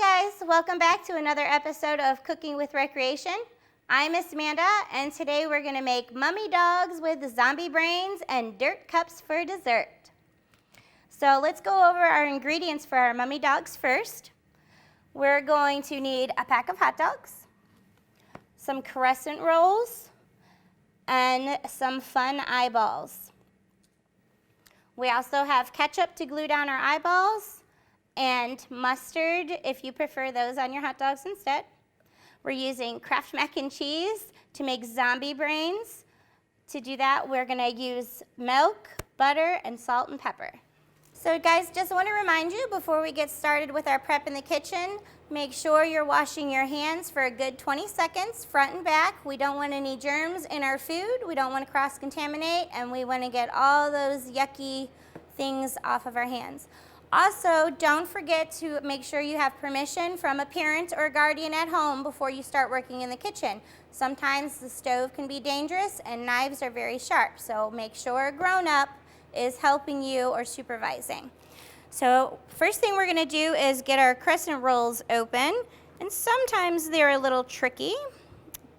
Hi guys, welcome back to another episode of Cooking with Recreation. I'm Miss Amanda, and today we're going to make mummy dogs with zombie brains and dirt cups for dessert. So let's go over our ingredients for our mummy dogs first. We're going to need a pack of hot dogs, some crescent rolls, and some fun eyeballs. We also have ketchup to glue down our eyeballs, and mustard if you prefer those on your hot dogs instead. We're using Kraft mac and cheese to make zombie brains. To do that, we're going to use milk, butter, and salt and pepper. So guys, just want to remind you before we get started with our prep in the kitchen, make sure you're washing your hands for a good 20 seconds, front and back. We don't want any germs in our food. We don't want to cross-contaminate, and we want to get all those yucky things off of our hands. Also, don't forget to make sure you have permission from a parent or guardian at home before you start working in the kitchen. Sometimes the stove can be dangerous and knives are very sharp, so make sure a grown-up is helping you or supervising. So first thing we're going to do is get our crescent rolls open, and sometimes they're a little tricky,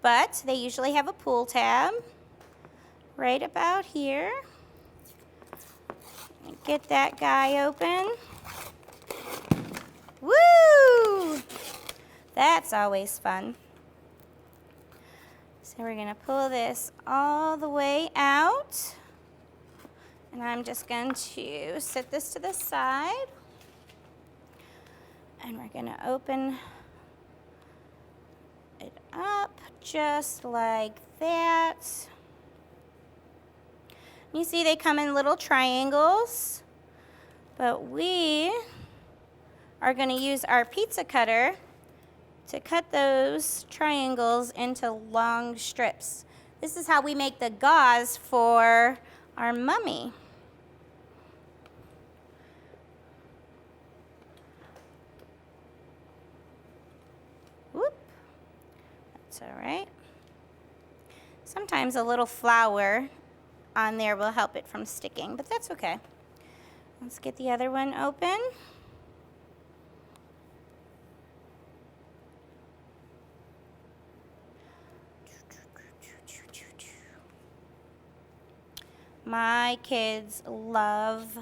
but they usually have a pull tab right about here. Get that guy open. Woo! That's always fun. So we're going to pull this all the way out. And I'm just going to set this to the side. And we're going to open it up just like that. You see they come in little triangles, but we are going to use our pizza cutter to cut those triangles into long strips. This is how we make the gauze for our mummy. Whoop. That's all right. Sometimes a little flour on there will help it from sticking, but that's okay. Let's get the other one open. My kids love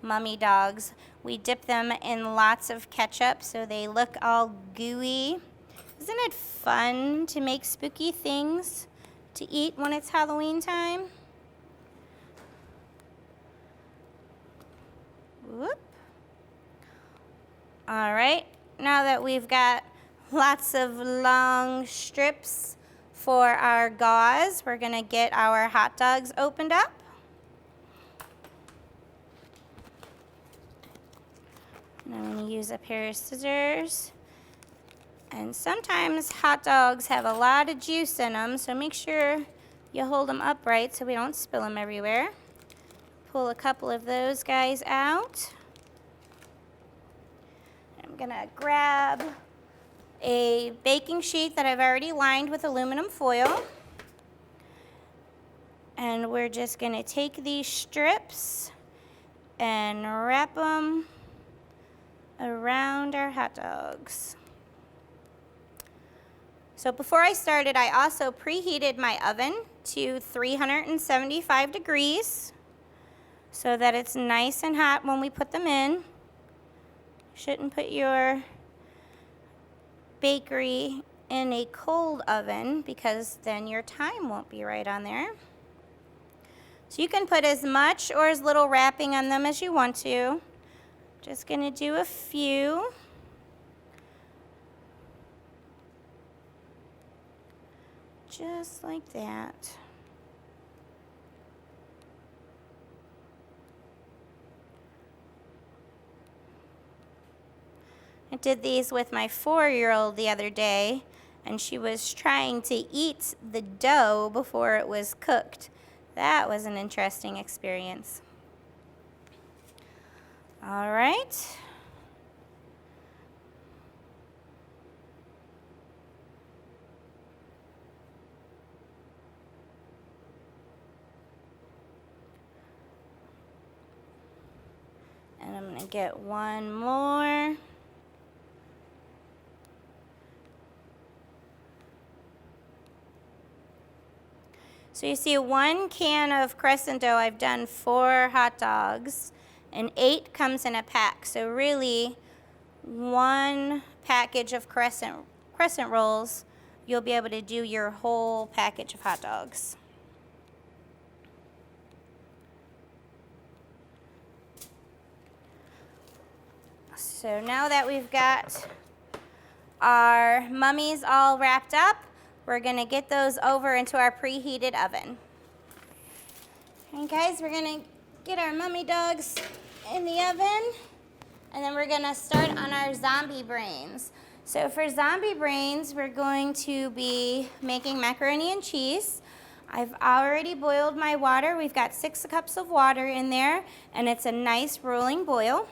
mummy dogs. We dip them in lots of ketchup so they look all gooey. Isn't it fun to make spooky things to eat when it's Halloween time? Whoop. All right, now that we've got lots of long strips for our gauze, we're gonna get our hot dogs opened up. And I'm gonna use a pair of scissors. And sometimes hot dogs have a lot of juice in them, so make sure you hold them upright so we don't spill them everywhere. Pull a couple of those guys out. I'm gonna grab a baking sheet that I've already lined with aluminum foil. And we're just gonna take these strips and wrap them around our hot dogs. So before I started, I also preheated my oven to 375 degrees. So that it's nice and hot when we put them in. You shouldn't put your bakery in a cold oven because then your time won't be right on there. So you can put as much or as little wrapping on them as you want to. Just gonna do a few. Just like that. I did these with my 4-year-old the other day, and she was trying to eat the dough before it was cooked. That was an interesting experience. All right. And I'm going to get one more. So you see 1 can of crescent dough, I've done 4 hot dogs, and 8 comes in a pack. So really, 1 package of crescent rolls, you'll be able to do your whole package of hot dogs. So now that we've got our mummies all wrapped up, we're going to get those over into our preheated oven. Okay, guys, we're going to get our mummy dogs in the oven, and then we're going to start on our zombie brains. So for zombie brains, we're going to be making macaroni and cheese. I've already boiled my water. We've got 6 cups of water in there, and it's a nice rolling boil.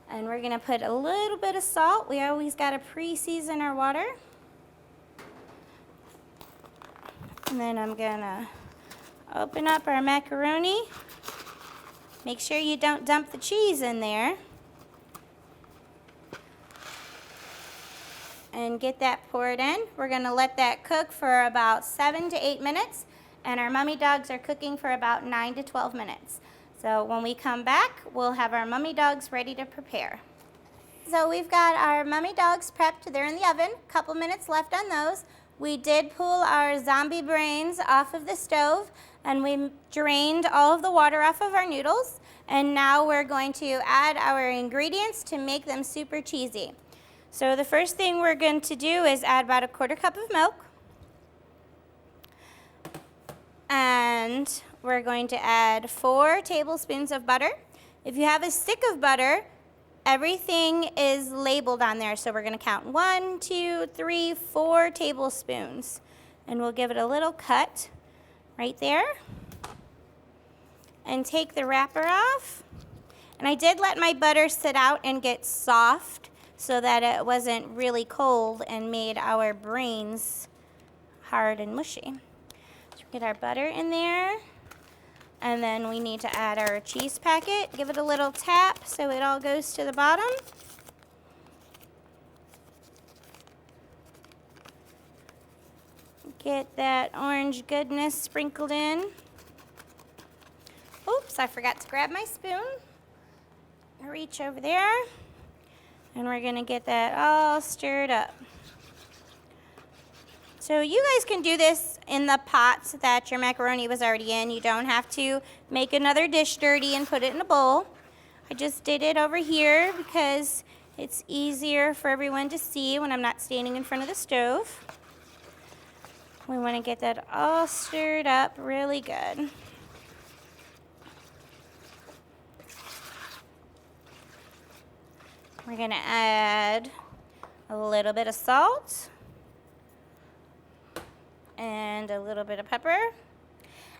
And we're going to put a little bit of salt. We always got to pre-season our water. And then I'm going to open up our macaroni. Make sure you don't dump the cheese in there. And get that poured in. We're going to let that cook for about 7 to 8 minutes. And our mummy dogs are cooking for about 9 to 12 minutes. So when we come back, we'll have our mummy dogs ready to prepare. So we've got our mummy dogs prepped. They're in the oven. A couple minutes left on those. We did pull our zombie brains off of the stove, and we drained all of the water off of our noodles. And now we're going to add our ingredients to make them super cheesy. So the first thing we're going to do is add about a 1/4 cup of milk. And we're going to add 4 tablespoons of butter. If you have a stick of butter, everything is labeled on there. So we're going to count 1, 2, 3, 4 tablespoons. And we'll give it a little cut right there. And take the wrapper off. And I did let my butter sit out and get soft so that it wasn't really cold and made our brains hard and mushy. So get our butter in there. And then we need to add our cheese packet. Give it a little tap so it all goes to the bottom. Get that orange goodness sprinkled in. Oops, I forgot to grab my spoon. Reach over there. And we're going to get that all stirred up. So you guys can do this in the pots that your macaroni was already in. You don't have to make another dish dirty and put it in a bowl. I just did it over here because it's easier for everyone to see when I'm not standing in front of the stove. We want to get that all stirred up really good. We're going to add a little bit of salt. And a little bit of pepper.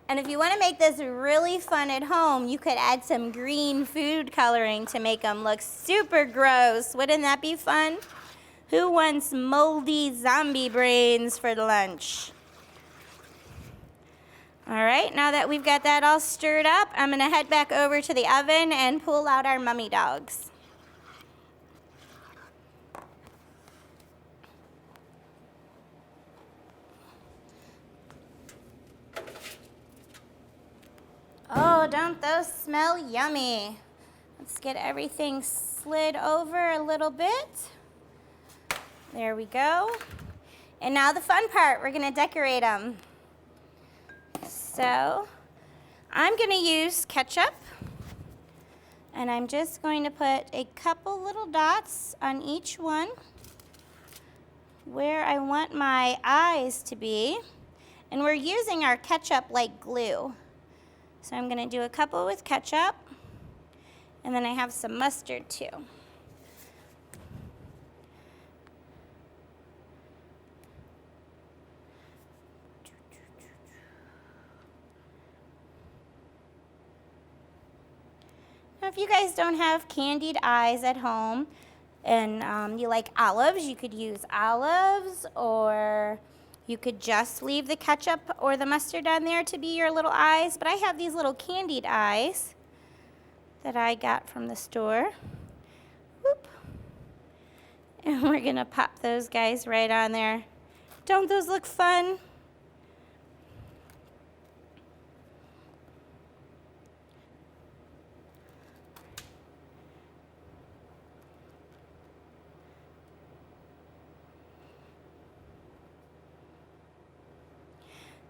And if you want to make this really fun at home, you could add some green food coloring to make them look super gross. Wouldn't that be fun? Who wants moldy zombie brains for lunch? All right, now that we've got that all stirred up, I'm going to head back over to the oven and pull out our mummy dogs. Oh, don't those smell yummy? Let's get everything slid over a little bit. There we go. And now the fun part, we're gonna decorate them. So, I'm gonna use ketchup. And I'm just going to put a couple little dots on each one where I want my eyes to be. And we're using our ketchup like glue. So I'm going to do a couple with ketchup, and then I have some mustard too. Now, if you guys don't have candied eyes at home and you like olives, you could use olives, or you could just leave the ketchup or the mustard on there to be your little eyes. But I have these little candied eyes that I got from the store. Whoop. And we're going to pop those guys right on there. Don't those look fun?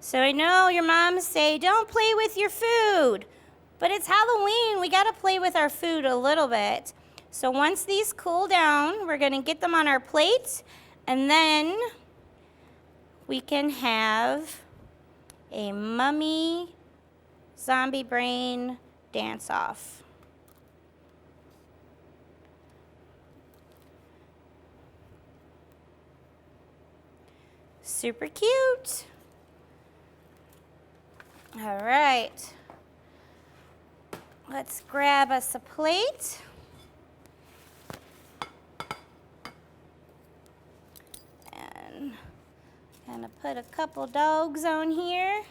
So I know your moms say, don't play with your food, but it's Halloween. We gotta play with our food a little bit. So once these cool down, we're gonna get them on our plate, and then we can have a mummy zombie brain dance-off. Super cute. All right. Let's grab us a plate. And gonna put a couple dogs on here.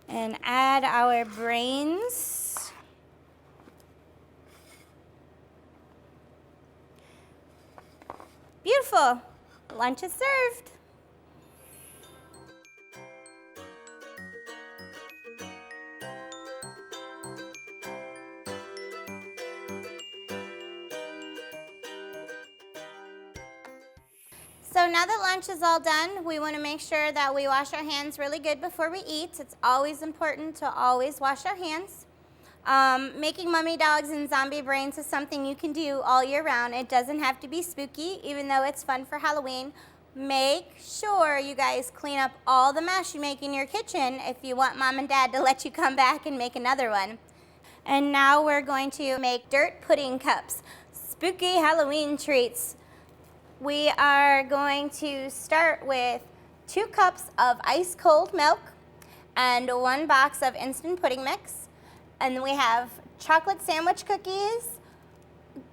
And add our brains. Beautiful. Lunch is served. So now that lunch is all done, we want to make sure that we wash our hands really good before we eat. It's always important to always wash our hands. Making mummy dogs and zombie brains is something you can do all year round. It doesn't have to be spooky, even though it's fun for Halloween. Make sure you guys clean up all the mess you make in your kitchen if you want mom and dad to let you come back and make another one. And now we're going to make dirt pudding cups, spooky Halloween treats. We are going to start with 2 cups of ice cold milk and 1 box of instant pudding mix. And we have chocolate sandwich cookies,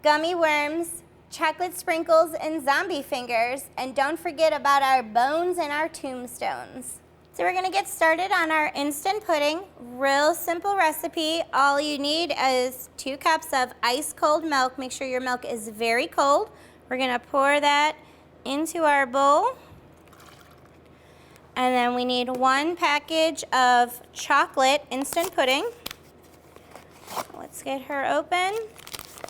gummy worms, chocolate sprinkles, and zombie fingers. And don't forget about our bones and our tombstones. So we're gonna get started on our instant pudding. Real simple recipe. All you need is 2 cups of ice cold milk. Make sure your milk is very cold. We're gonna pour that into our bowl. And then we need 1 package of chocolate instant pudding. Let's get her open.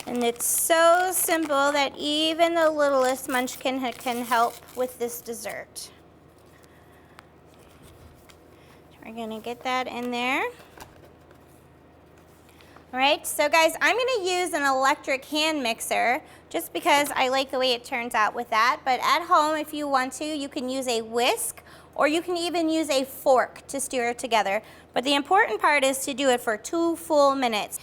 And it's so simple that even the littlest munchkin can help with this dessert. We're gonna get that in there. All right, so guys, I'm gonna use an electric hand mixer just because I like the way it turns out with that. But at home, if you want to, you can use a whisk or you can even use a fork to stir it together. But the important part is to do it for 2 full minutes.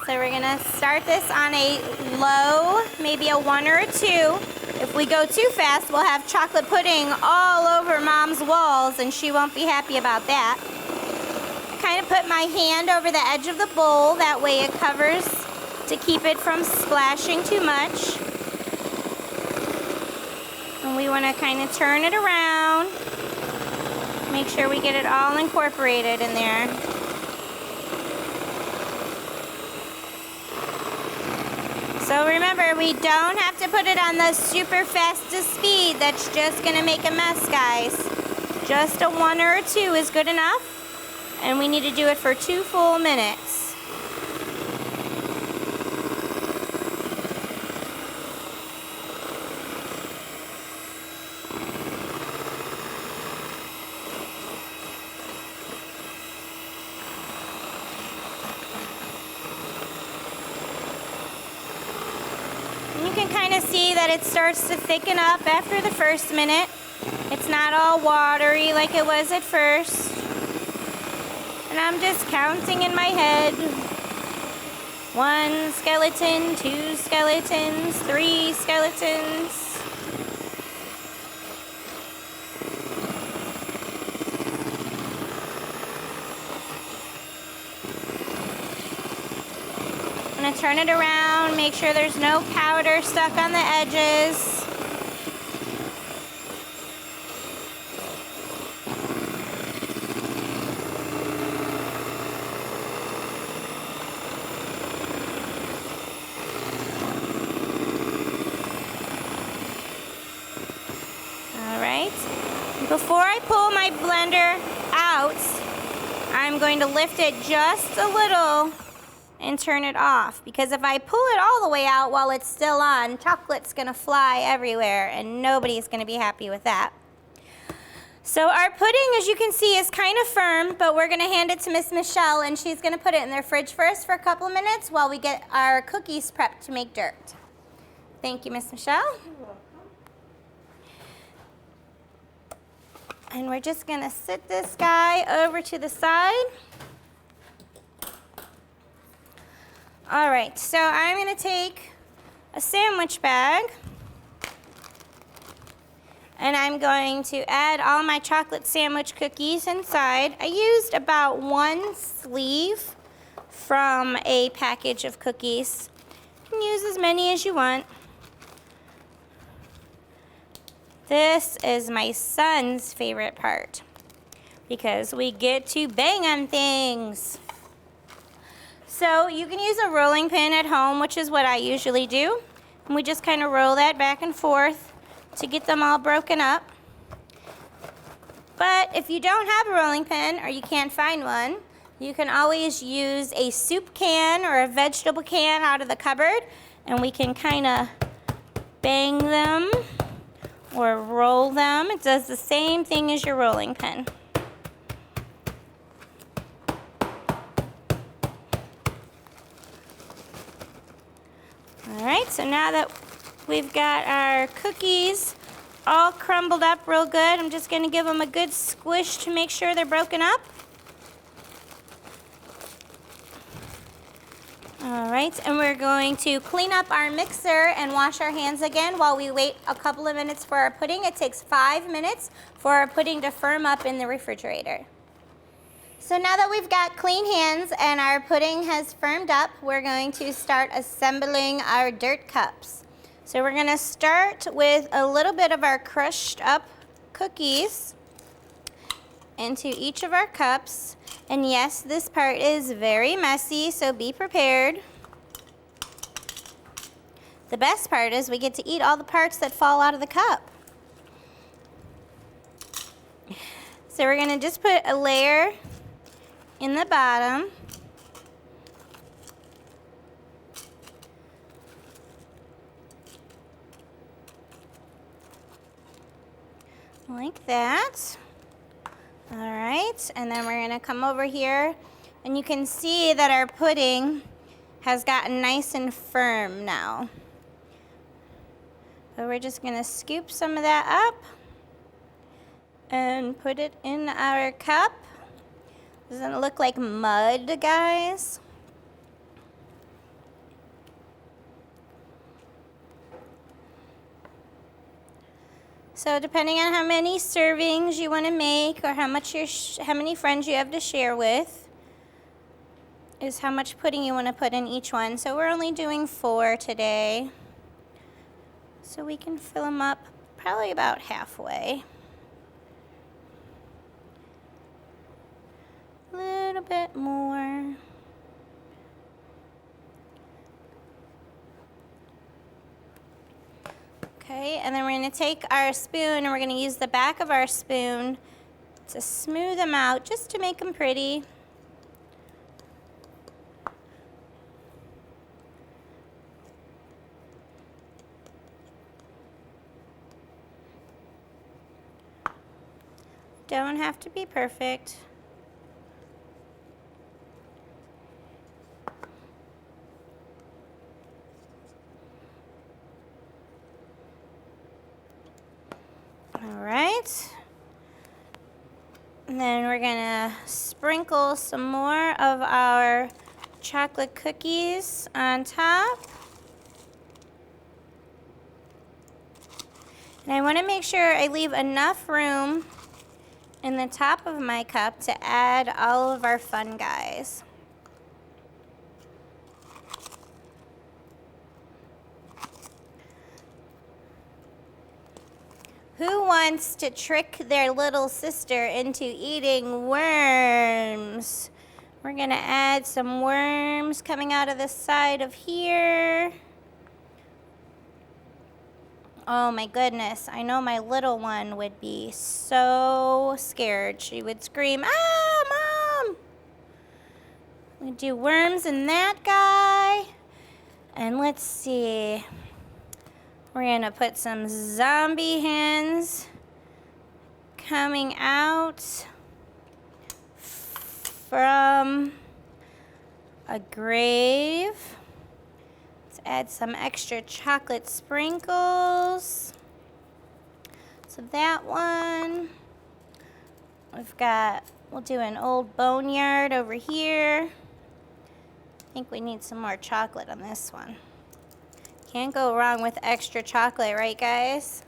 So we're gonna start this on a low, maybe a 1 or a 2. If we go too fast, we'll have chocolate pudding all over mom's walls and she won't be happy about that. I kind of put my hand over the edge of the bowl, that way it covers to keep it from splashing too much. And we wanna kind of turn it around. Make sure we get it all incorporated in there. So remember, we don't have to put it on the super fastest speed. That's just gonna make a mess, guys. Just a 1 or a 2 is good enough. And we need to do it for 2 full minutes. You can kind of see that it starts to thicken up after the first minute. It's not all watery like it was at first. And I'm just counting in my head. 1 skeleton, 2 skeletons, 3 skeletons. I'm gonna turn it around, make sure there's no powder stuck on the edges. All right. Before I pull my blender out, I'm going to lift it just a little and turn it off, because if I pull it all the way out while it's still on, chocolate's gonna fly everywhere and nobody's gonna be happy with that. So our pudding, as you can see, is kind of firm, but we're gonna hand it to Miss Michelle and she's gonna put it in their fridge first for a couple of minutes while we get our cookies prepped to make dirt. Thank you, Miss Michelle. You're welcome. And we're just gonna sit this guy over to the side. All right, so I'm gonna take a sandwich bag and I'm going to add all my chocolate sandwich cookies inside. I used about 1 sleeve from a package of cookies. You can use as many as you want. This is my son's favorite part because we get to bang on things. So you can use a rolling pin at home, which is what I usually do. And we just kind of roll that back and forth to get them all broken up. But if you don't have a rolling pin or you can't find one, you can always use a soup can or a vegetable can out of the cupboard, and we can kind of bang them or roll them. It does the same thing as your rolling pin. All right, so now that we've got our cookies all crumbled up real good, I'm just gonna give them a good squish to make sure they're broken up. All right, and we're going to clean up our mixer and wash our hands again while we wait a couple of minutes for our pudding. It takes 5 minutes for our pudding to firm up in the refrigerator. So now that we've got clean hands and our pudding has firmed up, we're going to start assembling our dirt cups. So we're gonna start with a little bit of our crushed up cookies into each of our cups. And yes, this part is very messy, so be prepared. The best part is we get to eat all the parts that fall out of the cup. So we're gonna just put a layer in the bottom. Like that. All right, and then we're gonna come over here and you can see that our pudding has gotten nice and firm now. So we're just gonna scoop some of that up and put it in our cup. Doesn't it look like mud, guys? So depending on how many servings you want to make or how many friends you have to share with is how much pudding you want to put in each one. So we're only doing 4 today. So we can fill them up probably about halfway. A little bit more. Okay, and then we're going to take our spoon and we're going to use the back of our spoon to smooth them out just to make them pretty. Don't have to be perfect. All right, and then we're gonna sprinkle some more of our chocolate cookies on top. And I wanna make sure I leave enough room in the top of my cup to add all of our fun guys. Who wants to trick their little sister into eating worms? We're gonna add some worms coming out of the side of here. Oh my goodness, I know my little one would be so scared. She would scream, "Ah, Mom!" We do worms in that guy. And let's see. We're gonna put some zombie hands coming out from a grave. Let's add some extra chocolate sprinkles. So that one. We'll do an old boneyard over here. I think we need some more chocolate on this one. Can't go wrong with extra chocolate, right guys?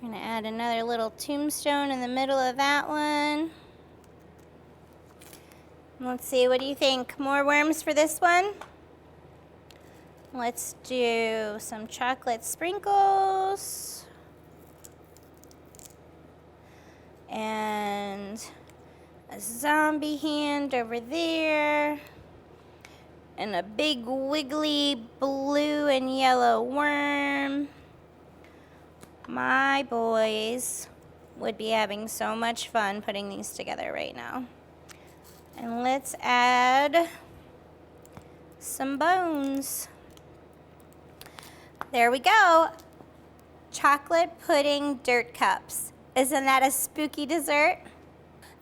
I'm gonna add another little tombstone in the middle of that one. Let's see, what do you think? More worms for this one? Let's do some chocolate sprinkles. And a zombie hand over there. And a big wiggly blue and yellow worm. My boys would be having so much fun putting these together right now. And let's add some bones. There we go. Chocolate pudding dirt cups. Isn't that a spooky dessert?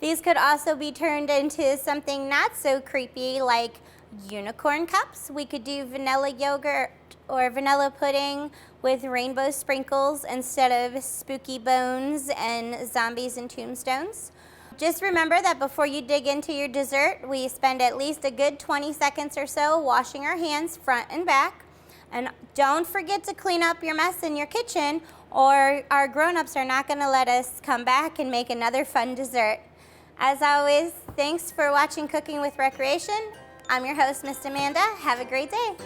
These could also be turned into something not so creepy like unicorn cups. We could do vanilla yogurt or vanilla pudding with rainbow sprinkles instead of spooky bones and zombies and tombstones. Just remember that before you dig into your dessert, we spend at least a good 20 seconds or so washing our hands front and back. And don't forget to clean up your mess in your kitchen, or our grown-ups are not gonna let us come back and make another fun dessert. As always, thanks for watching Cooking with Recreation. I'm your host, Miss Amanda. Have a great day.